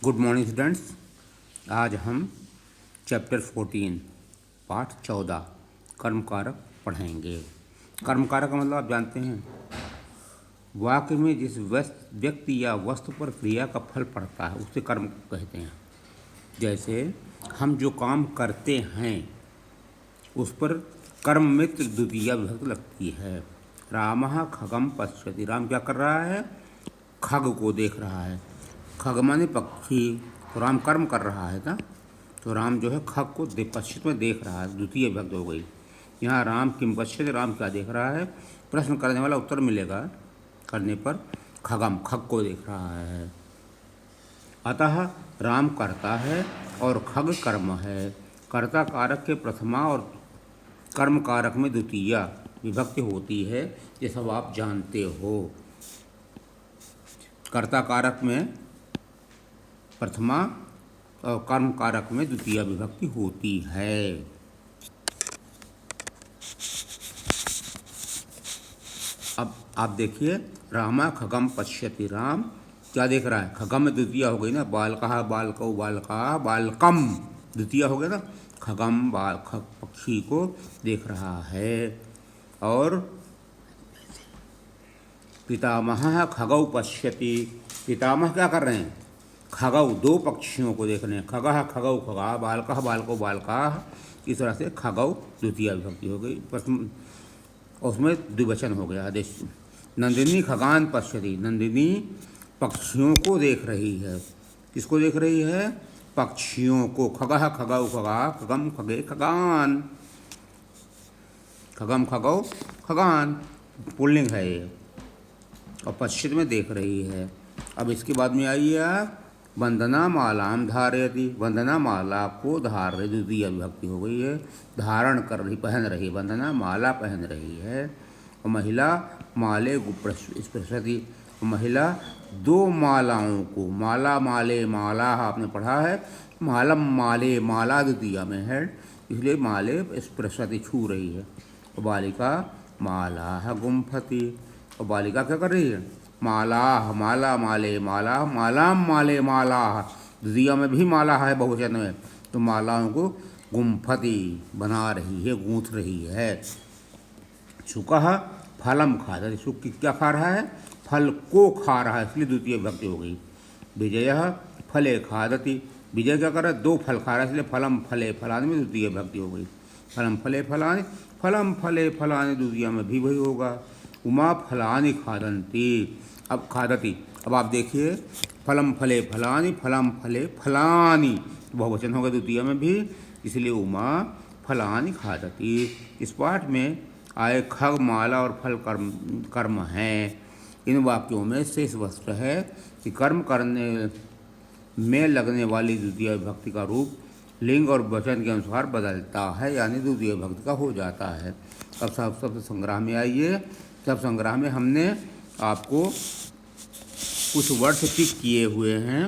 Good morning students. आज हम chapter 14 पाठ 14 कर्म कारक पढ़ेंगे। कर्म कारक का मतलब आप जानते हैं, वाक्य में जिस व्यक्ति या वस्तु पर क्रिया का फल पड़ता है उसे कर्म कहते हैं। जैसे हम जो काम करते हैं उस पर कर्म मित्र द्वितीया विभक्ति लगती है। रामः खगम पश्यति, राम क्या कर रहा है? खग को देख रहा है। खग माने पक्षी, तो राम कर्म कर रहा है ना, तो राम जो है खग को पश्चित में देख रहा है, द्वितीय विभक्ति हो गई। यहाँ राम किम पश्यति, राम क्या देख रहा है? प्रश्न करने वाला उत्तर मिलेगा करने पर खगम, खग को देख रहा है। अतः राम करता है और खग कर्म है। कर्ता कारक के प्रथमा और कर्म कारक में द्वितीया विभक्ति होती है, ये सब आप जानते हो। कर्ता कारक में प्रथमा और कर्म कारक में द्वितीया विभक्ति होती है। अब आप देखिए, रामा खगम पश्यति, राम क्या देख रहा है? खगम में द्वितीया हो गई ना, बालकः बालकौ बालका बालकम, द्वितीया हो गया ना, खगम बाल खग पक्षी को देख रहा है। और पितामह खगौ पश्यति, पितामह क्या कर रहे हैं? खगौ, दो पक्षियों को देख रहे हैं। खगः खगौ खगा, बालकः बालको बालका, इस तरह से खगौ द्वितीय विभक्ति हो गई, प्रथम उसमें द्विवचन हो गया आदेश। नंदिनी खगान पश्यति, नंदिनी पक्षियों को देख रही है। किसको देख रही है? पक्षियों को। खगः खगौ खगा, खगम खगे खगान, खगम खगौ खगान, पुल्लिंग है ये, और पश्चित में देख रही है। अब इसके बाद में आइए आप, वंदना मालाम धारयति, वंदना माला को धार रही, द्वितीय विभक्ति हो गई है, धारण कर रही, पहन रही, वंदना माला पहन रही है। और महिला माले स्पृशति, महिला दो मालाओं को, माला माले माला आपने पढ़ा है, मालम माले माला द्वितीय में है, इसलिए माले स्पृशति छू रही है। और बालिका माला गुम्फति, और बालिका क्या कर रही है? माला, माला माले माला, मालाम माले माला, द्वितीय में भी माला है बहुवचन में, तो मालाओं को गुम्फति बना रही है, गूंथ रही है। शुकः फलम खादति, शुक क्या खा रहा है? फल को खा रहा है, इसलिए द्वितीय विभक्ति हो गई। विजयः फले खादति, विजय क्या कर रहा है? दो फल खा रहा है, इसलिए फलम फले फलानि में द्वितीय विभक्ति हो गई। फलम फले फलानि, फलम फले फलानि द्वितीय में भी वही होगा। उमा फलानि खादन्ति, अब खादति, अब आप देखिए, फलम फले फलानि, फलम फले फलानि, बहुवचन होगा द्वितीय में भी, इसलिए उमा फलानि खादति। इस पाठ में आए खग, माला और फल कर्म हैं। इन वाक्यों में शेष वस्तु है कि कर्म करने में लगने वाली द्वितीय विभक्ति का रूप लिंग और वचन के अनुसार बदलता है, यानी द्वितीय विभक्ति का हो जाता है। अब शब्द संग्रह में आइए। शब्द संग्रह में हमने आपको कुछ वर्ड टिक किए हुए हैं,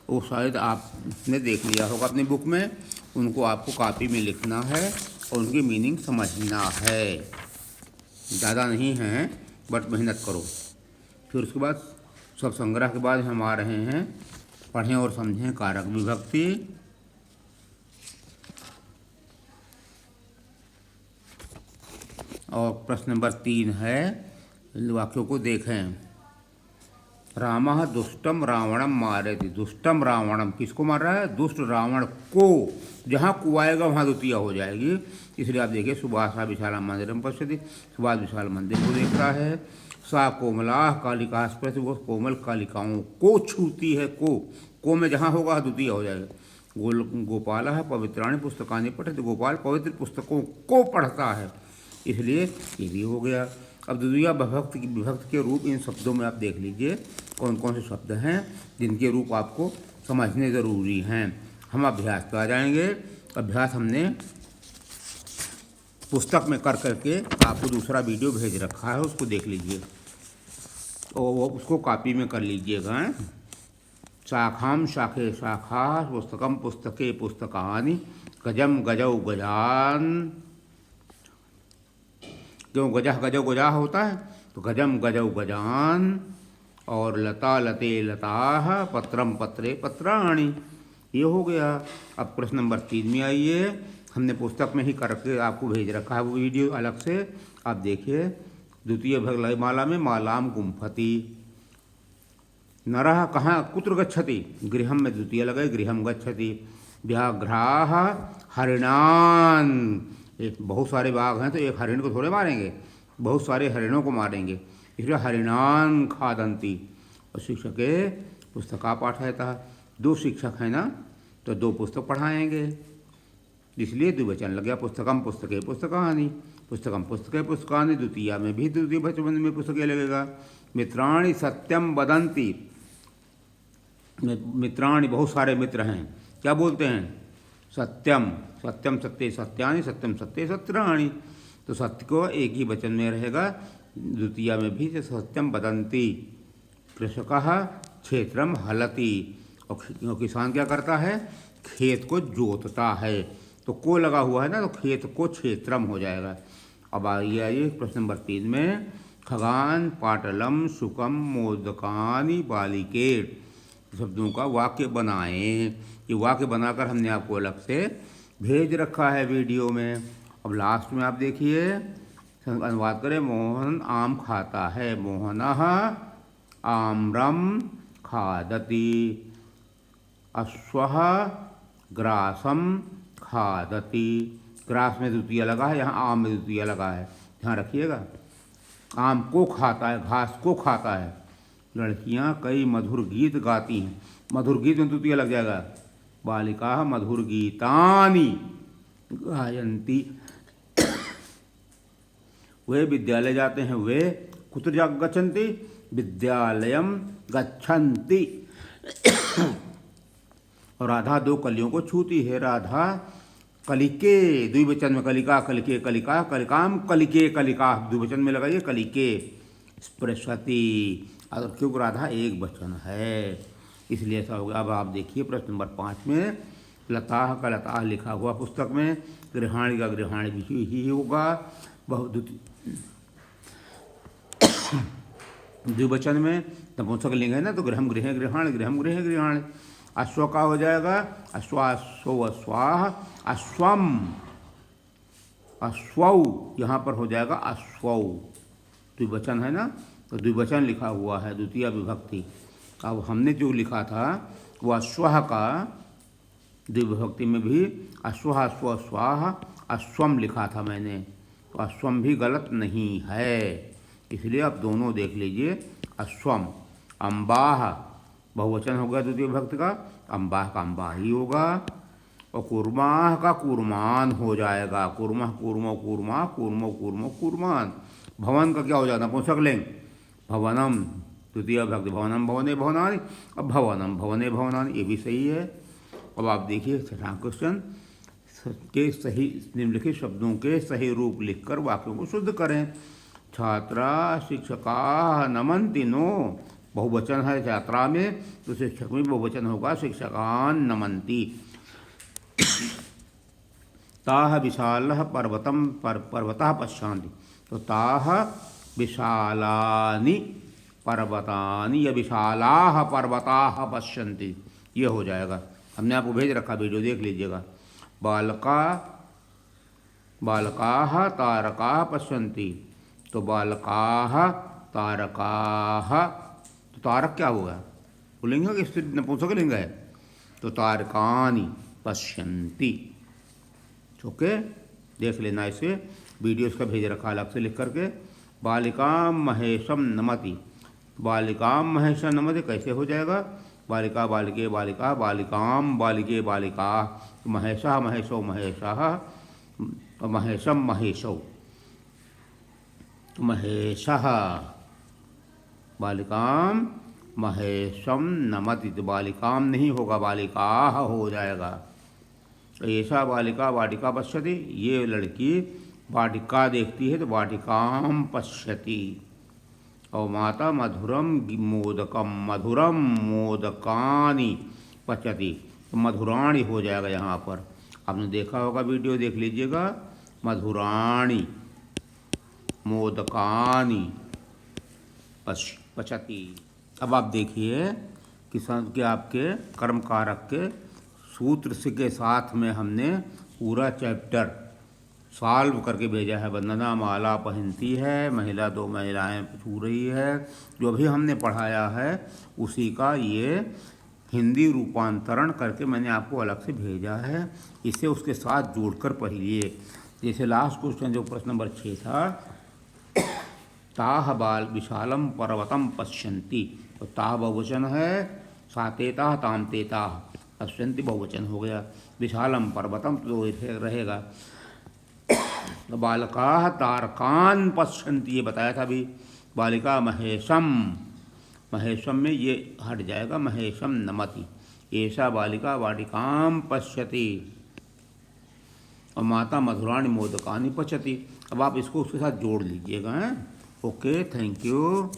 वो शायद आपने देख लिया होगा अपनी बुक में, उनको आपको कॉपी में लिखना है और उनकी मीनिंग समझना है। ज़्यादा नहीं है, बट मेहनत करो। फिर उसके बाद सब संग्रह के बाद हम आ रहे हैं, पढ़ें और समझें कारक विभक्ति। और प्रश्न नंबर 3 है, वाक्यों को देखें। रामः दुष्टम रावणम मारयति, दुष्टम रावणम किसको मार रहा है? दुष्ट रावण को, जहाँ को आएगा वहाँ द्वितीय हो जाएगी, इसलिए आप देखिए, सुभाषा विशाला मंदिरम पश्यति, सुभाष विशाल मंदिर को देख रहा है। सा कोमला कालिका स्पृशति, वो कोमल कालिकाओं को छूती है, को में जहाँ होगा द्वितीय हो जाएगा। गोपाल पवित्राणि पुस्तकानि पठति, गोपाल पवित्र पुस्तकों को पढ़ता है, इसलिए ये भी हो गया। अब द्वितीय विभक्ति के रूप इन शब्दों में आप देख लीजिए कौन कौन से शब्द हैं जिनके रूप आपको समझने ज़रूरी हैं। हम अभ्यास पे आ जाएंगे। अभ्यास हमने पुस्तक में कर करके आपको दूसरा वीडियो भेज रखा है, उसको देख लीजिए और उसको कॉपी में कर लीजिएगा। शाखाम शाखे शाखा, पुस्तकम पुस्तके पुस्तकानि, गजम गजौ गजान, क्यों गजह गजौ गजाह होता है, तो गजम गजौ गजान, और लता लते लताः पत्रम पत्रे पत्राणि, ये हो गया। अब प्रश्न नंबर 3 में आइए। हमने पुस्तक में ही करके आपको भेज रखा है वो वीडियो अलग से, आप देखिए। द्वितीय विभक्ति माला में मालाम गुम्फति। नरः कहाँ कुत्र गच्छति, गृहम में द्वितीय लगाए, गृहम गच्छति। व्याघ्राः हरिणान, बहुत सारे बाघ हैं तो एक हरिण को थोड़े मारेंगे, बहुत सारे हरिणों को मारेंगे, इसलिए हरिणान खादन्ति। और शिक्षके पुस्तका पाठयतः, 2 शिक्षक हैं ना तो 2 पुस्तक पढ़ाएंगे, इसलिए द्विवचन लग गया। पुस्तकम पुस्तके पुस्तकानि, पुस्तकम पुस्तके पुस्तकानि। द्वितीया में भी द्वितीय वचन में पुस्तके लगेगा। मित्राणि सत्यम वदन्ति, मित्राणि बहुत सारे मित्र हैं, क्या बोलते हैं, सत्यम, सत्यम सत्य सत्यानि, सत्यम सत्य सत्राणि। तो सत्य को एक ही वचन में रहेगा, द्वितीया में भी सत्यम वदन्ति। कृषकः क्षेत्रम हलति, और किसान क्या करता है, खेत को जोतता है। तो को लगा हुआ है ना तो खेत को क्षेत्रम हो जाएगा। अब आइए प्रश्न नंबर 3 में। खगान पाटलम सुकम मोदकानि बालिकेट, शब्दों का वाक्य बनाएं। ये वाक्य बनाकर हमने आपको अलग से भेज रखा है वीडियो में। अब लास्ट में आप देखिए, अनुवाद करें। मोहन आम खाता है, मोहनः आम्रम खादति। अश्वः ग्रासम खादति। ग्रास में द्वितीय लगा है, यहाँ आम में द्वितीय लगा है, ध्यान रखिएगा। आम को खाता है, घास को खाता है। लड़कियां कई मधुर गीत गाती हैं, मधुर गीत में द्वितीय लग जाएगा। बालिका मधुर गीतानि गायन्ति। वे विद्यालय जाते हैं, वे कुत्र गच्छन्ति, विद्यालयम गच्छन्ति। और राधा 2 कलियों को छूती है, राधा कलिके, द्विवचन में कलिका कलिके कलिका, कलिकाम कलिके कलिका, द्विवचन में लगाइए कलिके। स्पृशति, क्योंकि राधा एक वचन है इसलिए ऐसा होगा। अब आप देखिए प्रश्न नंबर 5 में। लताह का लताह लिखा हुआ पुस्तक में, गृहाणी का गृहाणी भी ही होगा, द्विवचन में नपुंसक लिंग है ना तो गृहम गृह गृहाण, गृहम गृह गृहाण। अश्व का हो जाएगा अश्वाश्व अश्वाह अश्वम, अश्वौ यहाँ पर हो जाएगा अश्वौ, द्विवचन है ना तो द्विवचन लिखा हुआ है, द्वितीय विभक्ति। अब हमने जो लिखा था वो अश्वः का द्विविभक्ति में भी अश्वः अश्व अश्वाह अश्वम लिखा था मैंने, तो अश्वम भी गलत नहीं है, इसलिए आप दोनों देख लीजिए। अश्वम। अम्बाह बहुवचन होगा द्वितीय विभक्ति का, अम्बाह का अम्बा ही होगा। और कुर्माह का कुर्मान हो जाएगा, कुर्मा कुर्मो कुर्मा कुर्मो कुर्मो कुर्मान। भवन का क्या हो जाता है, नपुंसक लिंग, भवनम द्वितीय विभक्ति, भवनम भवने भवनानि। अब भवनम भवने भवनानि, ये भी सही है। अब आप देखिए 6वां क्वेश्चन के सही निम्नलिखित शब्दों के सही रूप लिखकर वाक्यों को शुद्ध करें। छात्रा शिक्षका नमन्ति नो, बहुवचन है छात्रा में तो शिक्षक में बहुवचन होगा, शिक्षकान नमन्ति। ताह विशालः पर्वतम पर्वतः पश्यन्ति, तो ताह विशालानि पर्वतानि या विशालाः पर्वताः पश्यन्ति, ये हो जाएगा। हमने आपको भेज रखा, वीडियो देख लीजिएगा। बालकाः तारकाः पश्यन्ति, तो बालकाः तारकाः, तो तारक क्या होगा, पुल्लिंग है कि नपुंसक लिंग है, तो तारकानि पश्यन्ति। ओके, देख लेना इसे, वीडियो इसका भेज रखा अलग से लिख करके। बालिकाम महेशम नमति, बालिकाम महेशम नमति कैसे हो जाएगा, बालिका बालिके बालिका बालिकाम बालिके बालिका, महेशः महेशो महेशः महेशम महेशौ महेशः, बालिकाम महेशम नमति, तो बालिकाम नहीं होगा, बालिकाः हो जाएगा। ऐसा बालिका वाटिका पश्यति, ये लड़की वाटिका देखती है तो वाटिकाम पश्यति। और माता मधुरम मोदकम, मधुरम मोदकानि पचति, तो मधुराणी हो जाएगा यहाँ पर। आपने देखा होगा, वीडियो देख लीजिएगा। मधुराणी मोदकानि पचति। अब आप देखिए कि आपके कर्म कारक के सूत्र से के साथ में हमने पूरा चैप्टर सॉल्व करके भेजा है। वंदना माला पहनती है, महिला 2 महिलाएं छू रही है, जो भी हमने पढ़ाया है उसी का ये हिंदी रूपांतरण करके मैंने आपको अलग से भेजा है। इसे उसके साथ जोड़कर पढ़िए। जैसे लास्ट क्वेश्चन जो प्रश्न नंबर 6 था, ताह बाल विशालम पर्वतम पश्यन्ति, तो ताह बहुवचन है, सातेता तामतेता, पश्यन्ति बहुवचन हो गया, विशालम पर्वतम तो रहेगा। बालका तारकान पश्यन्ति, ये बताया था अभी। बालिका महेशम, महेशम में ये हट जाएगा, महेशम नमति। ऐसा बालिका वाटिकाम पश्यति, और माता मधुराणि मोदकानि पचति। अब आप इसको उसके साथ जोड़ लीजिएगा। Okay, thank you.